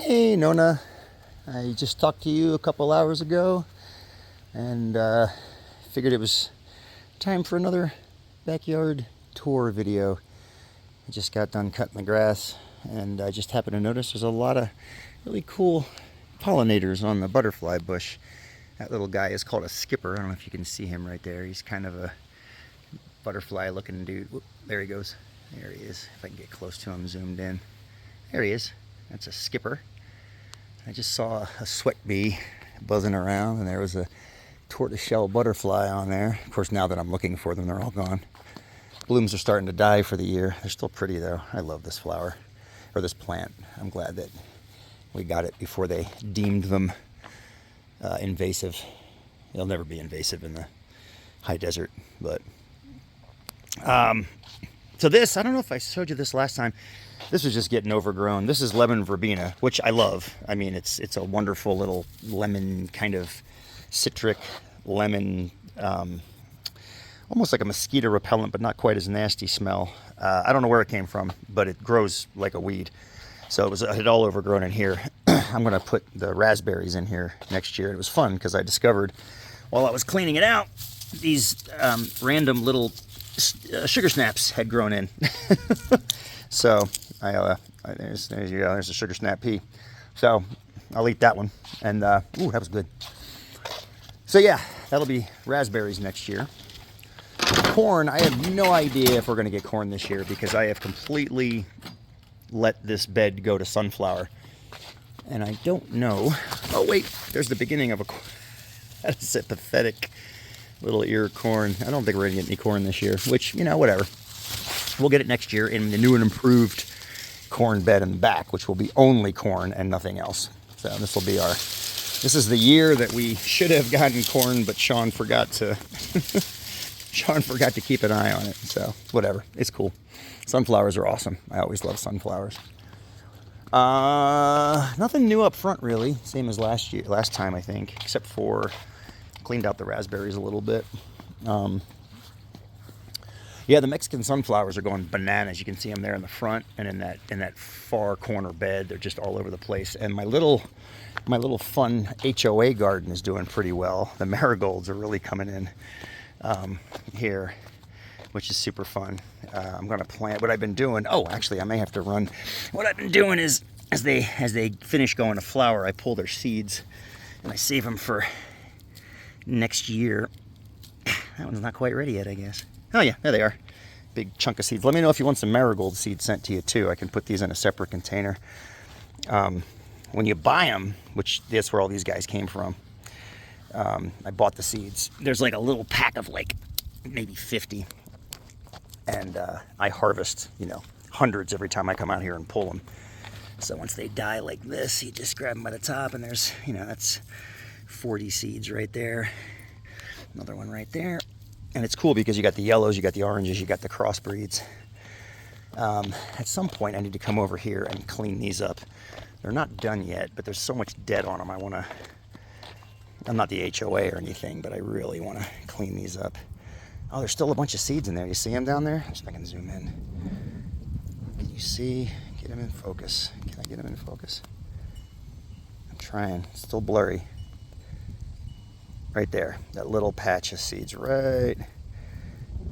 Hey Nona, I just talked to you a couple hours ago and figured it was time for another backyard tour video. I just got done cutting the grass and I just happened to notice there's a lot of really cool pollinators on the butterfly bush. That little guy is called a skipper. I don't know if you can see him right there. He's kind of a butterfly looking dude. Whoop, there he goes. There he is. If I can get close to him zoomed in. There he is. That's a skipper. I just saw a sweat bee buzzing around, and there was a tortoiseshell butterfly on there. Of course, now that I'm looking for them, they're all gone. Blooms are starting to die for the year. They're still pretty, though. I love this flower, or this plant. I'm glad that we got it before they deemed them invasive. They'll never be invasive in the high desert, but... So this, I don't know if I showed you this last time. This was just getting overgrown. This is lemon verbena, which I love. I mean, it's a wonderful little lemon, kind of citric lemon, almost like a mosquito repellent, but not quite as nasty smell. I don't know where it came from, but it grows like a weed. So it was all overgrown in here. I'm going to put the raspberries in here next year. It was fun because I discovered while I was cleaning it out, these random little sugar snaps had grown in. So there's you go. There's a sugar snap pea. So I'll eat that one. And ooh, that was good. So yeah, that'll be raspberries next year. Corn, I have no idea if we're going to get corn this year because I have completely let this bed go to sunflower. And I don't know. Oh wait, there's the beginning of a. That is a pathetic little ear of corn. I don't think we're going to get any corn this year, which, you know, whatever. We'll get it next year in the new and improved corn bed in the back, which will be only corn and nothing else. So this will be this is the year that we should have gotten corn, but Sean forgot to, Sean forgot to keep an eye on it. So whatever, it's cool. Sunflowers are awesome. I always love sunflowers. Nothing new up front really. Same as last time, I think, except for cleaned out the raspberries a little bit. Yeah, the Mexican sunflowers are going bananas. You can see them there in the front and in that far corner bed. They're just all over the place. And my little fun HOA garden is doing pretty well. The marigolds are really coming in here, which is super fun. I'm going to plant what I've been doing. Oh, actually, I may have to run. What I've been doing is as they finish going to flower, I pull their seeds and I save them for next year. That one's not quite ready yet, I guess. Oh yeah, there they are. Big chunk of seeds. Let me know if you want some marigold seeds sent to you too. I can put these in a separate container. When you buy them, which that's where all these guys came from, I bought the seeds. There's like a little pack of like maybe 50. And I harvest, hundreds every time I come out here and pull them. So once they die like this, you just grab them by the top and there's, that's 40 seeds right there. Another one right there. And it's cool because you got the yellows, you got the oranges, you got the crossbreeds. At some point I need to come over here and clean these up. They're not done yet, but there's so much dead on them. I'm not the HOA or anything, but I really want to clean these up. Oh, there's still a bunch of seeds in there. You see them down there? Let's see if I can zoom in. Can you see? Get them in focus. Can I get them in focus? I'm trying. It's still blurry. Right there, that little patch of seeds, right?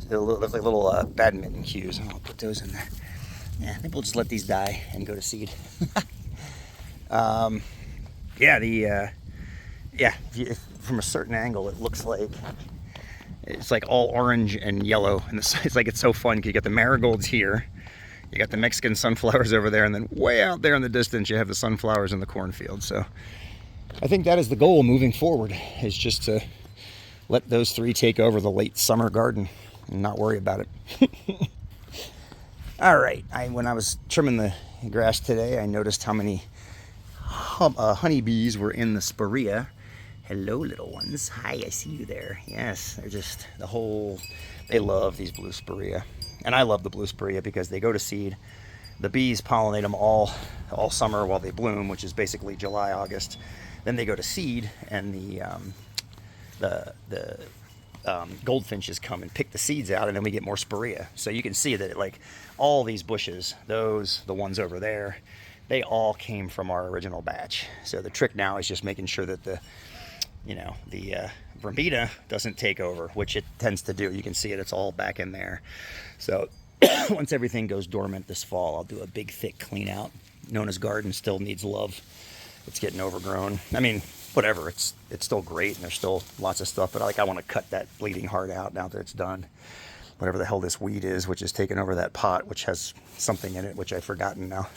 They're like little badminton cues. I'll put those in there. Yeah, I think we'll just let these die and go to seed. From a certain angle, it looks like it's like all orange and yellow, and it's like it's so fun because you got the marigolds here, you got the Mexican sunflowers over there, and then way out there in the distance, you have the sunflowers in the cornfield. So I think that is the goal moving forward, is just to let those three take over the late summer garden and not worry about it. All right, when I was trimming the grass today, I noticed how many honeybees were in the spirea. Hello, little ones. Hi, I see you there. Yes, they're just they love these blue spirea. And I love the blue spirea because they go to seed. The bees pollinate them all summer while they bloom, which is basically July, August. Then they go to seed, and the goldfinches come and pick the seeds out, and then we get more spirea. So you can see that all these bushes, the ones over there, they all came from our original batch. So the trick now is just making sure that the Vermita doesn't take over, which it tends to do. You can see it, it's all back in there. So once everything goes dormant this fall, I'll do a big thick clean out. Nona's garden still needs love. It's getting overgrown. I mean, whatever, it's still great and there's still lots of stuff, but I want to cut that bleeding heart out now that it's done. Whatever the hell this weed is, which is taking over that pot, which has something in it, which I've forgotten now.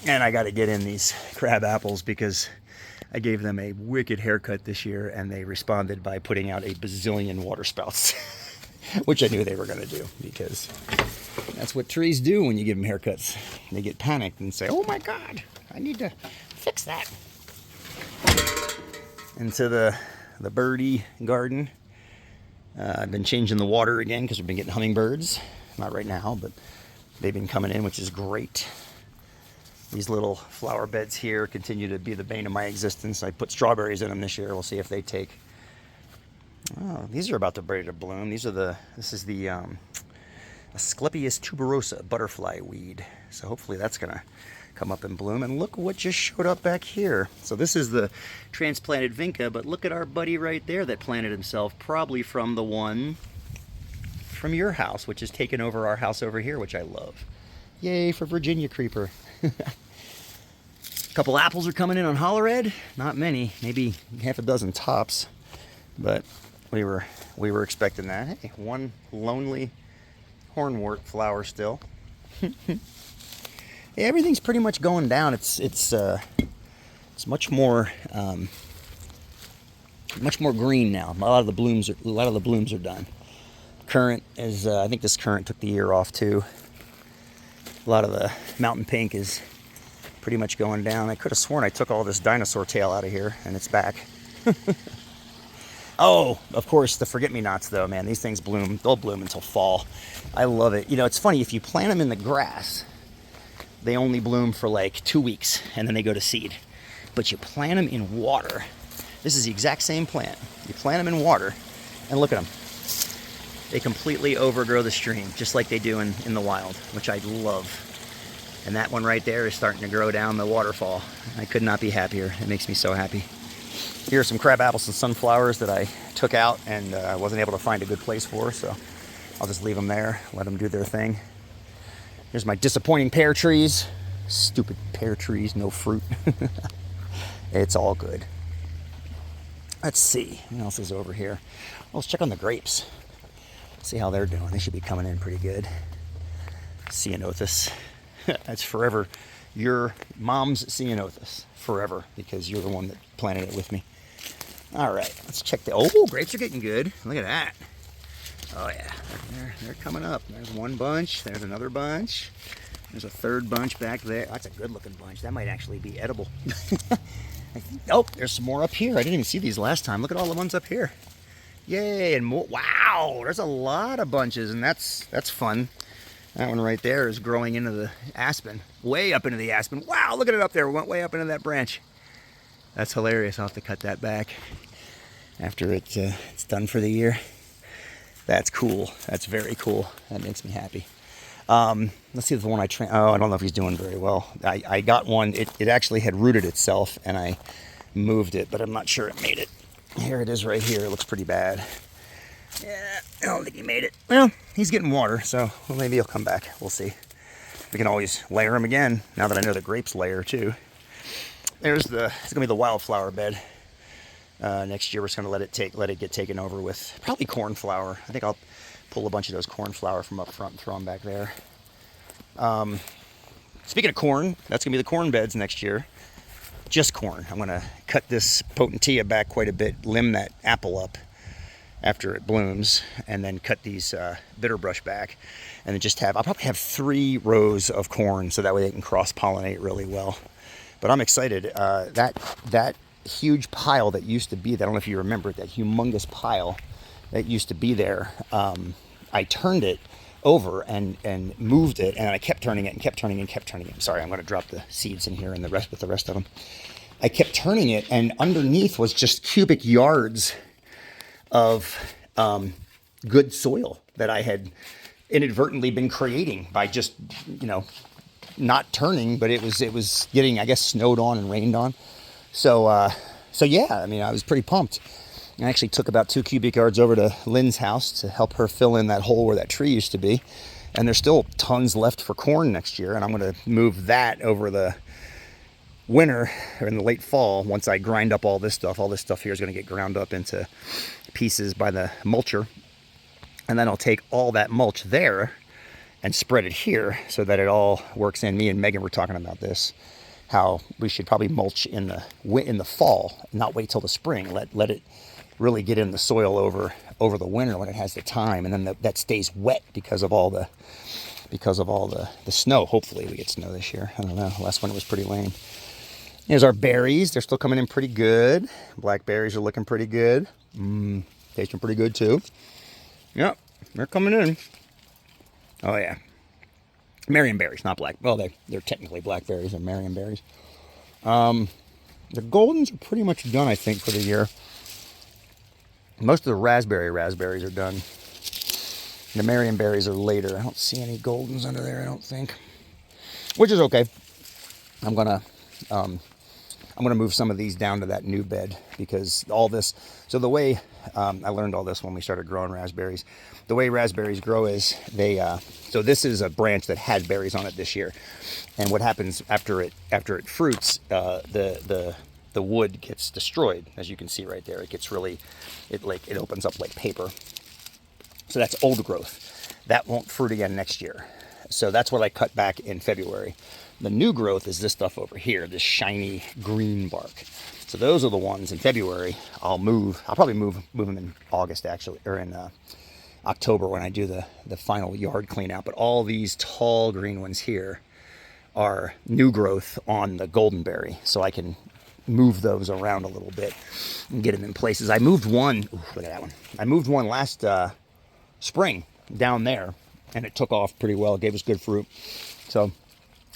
And I got to get in these crab apples because I gave them a wicked haircut this year and they responded by putting out a bazillion water spouts, which I knew they were going to do because that's what trees do when you give them haircuts. They get panicked and say, oh my God, I need to fix that. Into the birdie garden. I've been changing the water again because we've been getting hummingbirds. Not right now, but they've been coming in, which is great. These little flower beds here continue to be the bane of my existence. I put strawberries in them this year. We'll see if they take. Oh, these are about to ready to bloom. This is the Asclepias tuberosa butterfly weed. So hopefully that's gonna come up and bloom. And look what just showed up back here. So this is the transplanted vinca, but look at our buddy right there that planted himself, probably from the one from your house, which is taking over our house over here, which I love. Yay for Virginia creeper. A couple apples are coming in on Hollerhead. Not many, maybe half a dozen tops, but we were expecting that. Hey, one lonely hornwort flower still. Yeah, everything's pretty much going down. It's much more green now. A lot of the blooms are done. Currant is I think this currant took the year off too. A lot of the mountain pink is pretty much going down. I could have sworn I took all this dinosaur tail out of here and it's back. Oh, of course, the forget-me-nots though, man. These things bloom. They'll bloom until fall. I love it. You know, it's funny, if you plant them in the grass, they only bloom for like 2 weeks and then they go to seed. But you plant them in water. This is the exact same plant. You plant them in water and look at them. They completely overgrow the stream, just like they do in the wild, which I love. And that one right there is starting to grow down the waterfall. I could not be happier. It makes me so happy. Here are some crab apples and sunflowers that I took out and wasn't able to find a good place for, so I'll just leave them there, let them do their thing. Here's my disappointing pear trees. Stupid pear trees, no fruit. It's all good. Let's see, what else is over here? Let's check on the grapes. See how they're doing. They should be coming in pretty good. Ceanothus. That's forever your mom's ceanothus. Forever, because you're the one that planted it with me. All right, let's check the... Oh, grapes are getting good. Look at that. Oh, yeah. They're coming up. There's one bunch. There's another bunch. There's a third bunch back there. That's a good-looking bunch. That might actually be edible. Oh, there's some more up here. I didn't even see these last time. Look at all the ones up here. Yay, and more. Wow, there's a lot of bunches, and that's fun. That one right there is growing into the aspen, way up into the aspen. Wow, look at it up there. It went way up into that branch. That's hilarious. I'll have to cut that back after it's done for the year. That's cool. That's very cool. That makes me happy. Let's see if the one I I don't know if he's doing very well. I got one. It actually had rooted itself, and I moved it, but I'm not sure it made it. Here it is right here. It looks pretty bad. Yeah, I don't think he made it. Well, he's getting water, so maybe he'll come back. We'll see. We can always layer him again, now that I know the grapes layer too. It's going to be the wildflower bed. Next year we're just going to let it get taken over with probably cornflower. I think I'll pull a bunch of those cornflower from up front and throw them back there. Speaking of corn, that's going to be the corn beds next year. Just corn. I'm going to cut this potentilla back quite a bit, limb that apple up after it blooms, and then cut these bitter brush back, and then I'll probably have 3 rows of corn, so that way they can cross-pollinate really well. But I'm excited. That huge pile that used to be there, I don't know if you remember it, that humongous pile that used to be there, I turned it over and moved it, and I kept turning it and kept turning it and kept turning it. Sorry, I'm going to drop the seeds in here and the rest of them. I kept turning it, and underneath was just cubic yards of good soil that I had inadvertently been creating by just, not turning, but it was getting, I guess, snowed on and rained on. So yeah, I mean, I was pretty pumped. I actually took about 2 cubic yards over to Lynn's house to help her fill in that hole where that tree used to be. And there's still tons left for corn next year, and I'm going to move that over the winter or in the late fall. Once I grind up all this stuff here is going to get ground up into pieces by the mulcher. And then I'll take all that mulch there and spread it here so that it all works in. Me and Megan were talking about this, how we should probably mulch in the fall, not wait till the spring. Let it really get in the soil over the winter when it has the time, and then that stays wet because of all the snow. Hopefully we get snow this year. I don't know. Last winter was pretty lame. Here's our berries. They're still coming in pretty good. Blackberries are looking pretty good. Tasting pretty good too. Yep, they're coming in. Oh yeah. Marionberries, not black. Well, they're technically blackberries and marionberries. The goldens are pretty much done, I think, for the year. Most of the raspberries are done. The marionberries are later. I don't see any goldens under there, I don't think. Which is okay. I'm gonna move some of these down to that new bed because all this. So the way I learned all this when we started growing raspberries, the way raspberries grow is they. So this is a branch that had berries on it this year, and what happens after it fruits, the wood gets destroyed, as you can see right there. It gets really, it opens up like paper. So that's old growth. That won't fruit again next year. So that's what I cut back in February. The new growth is this stuff over here, this shiny green bark. So those are the ones in February I'll move. I'll probably move them in August actually, or in October when I do the final yard clean out. But all these tall green ones here are new growth on the goldenberry. So I can move those around a little bit and get them in places. I moved one, look at that one. I moved one last spring down there, and it took off pretty well. It gave us good fruit. So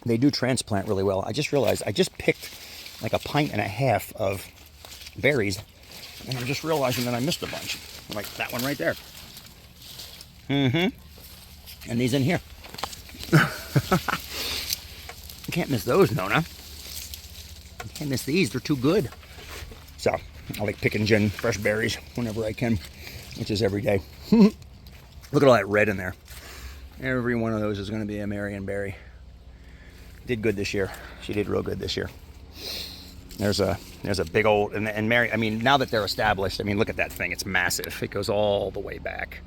they do transplant really well. I just realized I just picked like 1.5 pints of berries, and I'm just realizing that I missed a bunch. Like that one right there. And these in here. You can't miss those, Nona. You can't miss these. They're too good. So I like picking gin fresh berries whenever I can, which is every day. Look at all that red in there. Every one of those is going to be a marionberry. Did good this year. She did real good this year. There's a big old, and Mary, I mean, now that they're established, I mean, look at that thing. It's massive. It goes all the way back.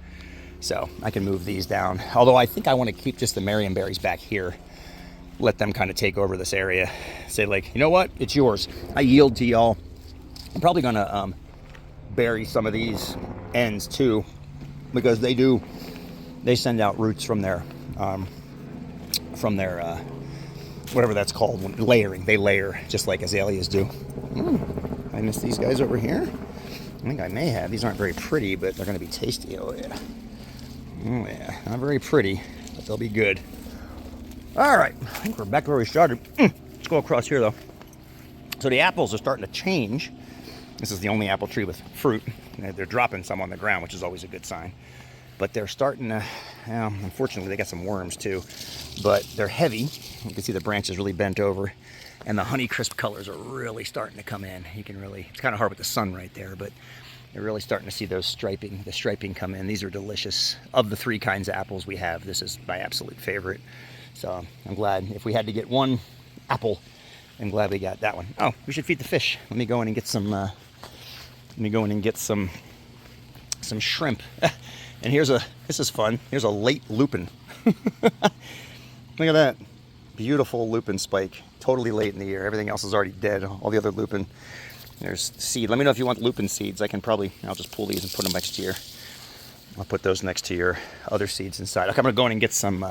So I can move these down. Although I think I want to keep just the marionberries back here. Let them kind of take over this area. Say like, you know what? It's yours. I yield to y'all. I'm probably going to bury some of these ends too, because they send out roots from their whatever that's called, when layering. They layer just like azaleas do. I missed these guys over here. I think I may have. These aren't very pretty, but they're going to be tasty. Oh yeah. Oh yeah. Not very pretty, but they'll be good. All right. I think we're back where we started. Let's go across here though. So the apples are starting to change. This is the only apple tree with fruit. They're dropping some on the ground, which is always a good sign. But they're starting to, well, unfortunately, they got some worms too. But they're heavy. You can see the branches really bent over. And the Honeycrisp colors are really starting to come in. You can really, it's kind of hard with the sun right there, but you're really starting to see the striping come in. These are delicious. Of the 3 kinds of apples we have, this is my absolute favorite. So I'm glad. If we had to get one apple, I'm glad we got that one. Oh, we should feed the fish. Let me go in and get some. Some shrimp. And this is fun. Here's a late lupin. Look at that. Beautiful lupin spike. Totally late in the year. Everything else is already dead. All the other lupin. There's seed. Let me know if you want lupin seeds. I'll just pull these and put them next to your, I'll put those next to your other seeds inside. Okay, I'm gonna go in and get some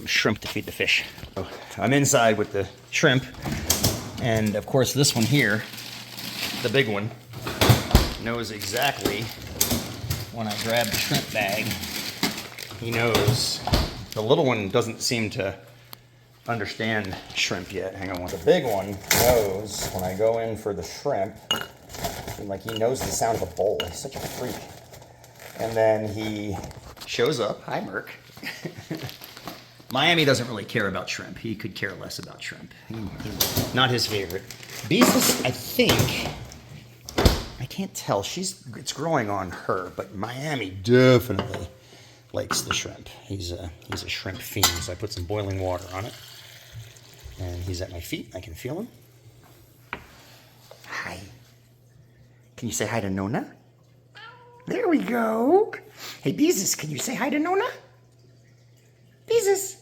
shrimp to feed the fish. So I'm inside with the shrimp. And of course this one here, the big one, knows exactly when I grab the shrimp bag. He knows. The little one doesn't seem to understand shrimp yet. Hang on, the big one knows when I go in for the shrimp. Like he knows the sound of a bowl. He's such a freak. And then he shows up. Hi, Merc. Miami doesn't really care about shrimp. He could care less about shrimp. Not his favorite. Beezus, I think, I can't tell. It's growing on her, but Miami definitely likes the shrimp. He's a shrimp fiend. So I put some boiling water on it, and he's at my feet. I can feel him. Hi. Can you say hi to Nona? There we go. Hey, Beezus, can you say hi to Nona? Beezus.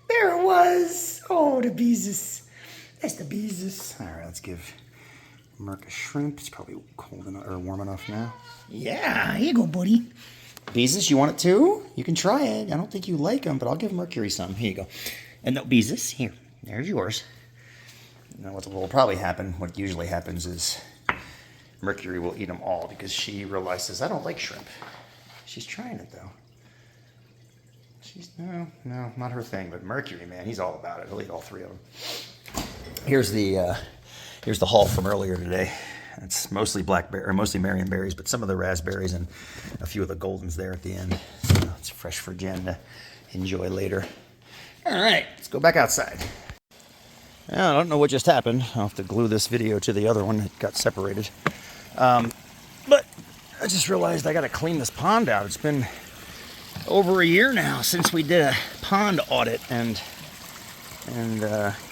There it was. Oh, the Beezus. That's the Beezus. All right, let's give Merc a shrimp. It's probably cold enough or warm enough now. Yeah, here you go, buddy. Beezus, you want it too? You can try it. I don't think you like them, but I'll give Mercury some. Here you go. And no, Beezus, here. There's yours. Now, what will probably happen, what usually happens is Mercury will eat them all because she realizes I don't like shrimp. She's trying it though. No, not her thing. But Mercury, man, he's all about it. He'll eat all three of them. Here's the haul from earlier today. It's mostly blackberry, or mostly Marion berries, but some of the raspberries and a few of the goldens there at the end. So it's fresh for Jen to enjoy later. All right, let's go back outside. I don't know what just happened. I'll have to glue this video to the other one. It got separated. But I just realized I got to clean this pond out. It's been over a year now since we did a pond audit and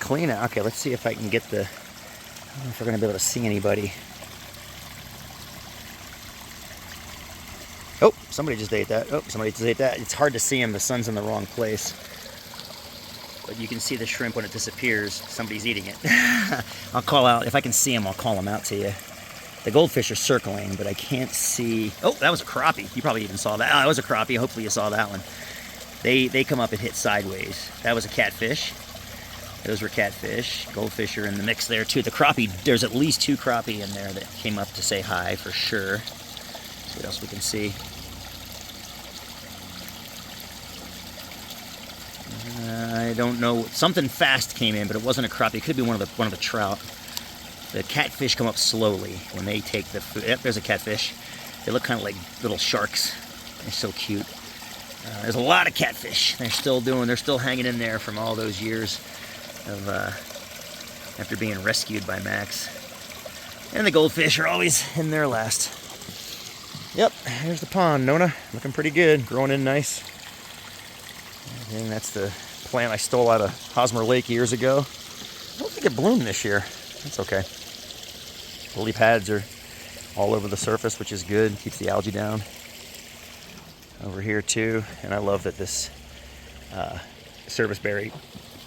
clean it. Okay, let's see if I can get I don't know if we're going to be able to see anybody. Oh, somebody just ate that. Oh, somebody just ate that. It's hard to see him. The sun's in the wrong place. But you can see the shrimp when it disappears. Somebody's eating it. I'll call out. If I can see him, I'll call him out to you. The goldfish are circling, but I can't see. Oh, that was a crappie. You probably even saw that. Oh, that was a crappie. Hopefully you saw that one. They come up and hit sideways. That was a catfish. Those were catfish. Goldfish are in the mix there too. The crappie, there's at least 2 crappie in there that came up to say hi for sure. See what else we can see. I don't know. Something fast came in, but it wasn't a crappie. It could be one of the trout. The catfish come up slowly when they take the food. Yep, there's a catfish. They look kind of like little sharks. They're so cute. There's a lot of catfish. They're still hanging in there from all those years of after being rescued by Max. And the goldfish are always in there last. Yep, here's the pond, Nona. Looking pretty good, growing in nice. And that's the plant I stole out of Hosmer Lake years ago. I don't think it bloomed this year. That's okay. Lily pads are all over the surface, which is good. Keeps the algae down. Over here too. And I love that this serviceberry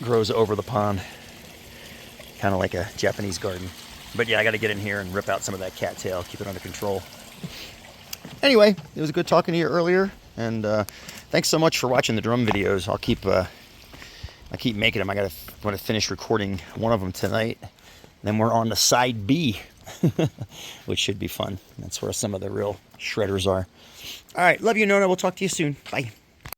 grows over the pond. Kind of like a Japanese garden. But yeah, I got to get in here and rip out some of that cattail. Keep it under control. Anyway, it was good talking to you earlier. And thanks so much for watching the drum videos. I keep making them. I'm going to finish recording one of them tonight. Then we're on to side B, which should be fun. That's where some of the real shredders are. All right, love you, Nona. We'll talk to you soon. Bye.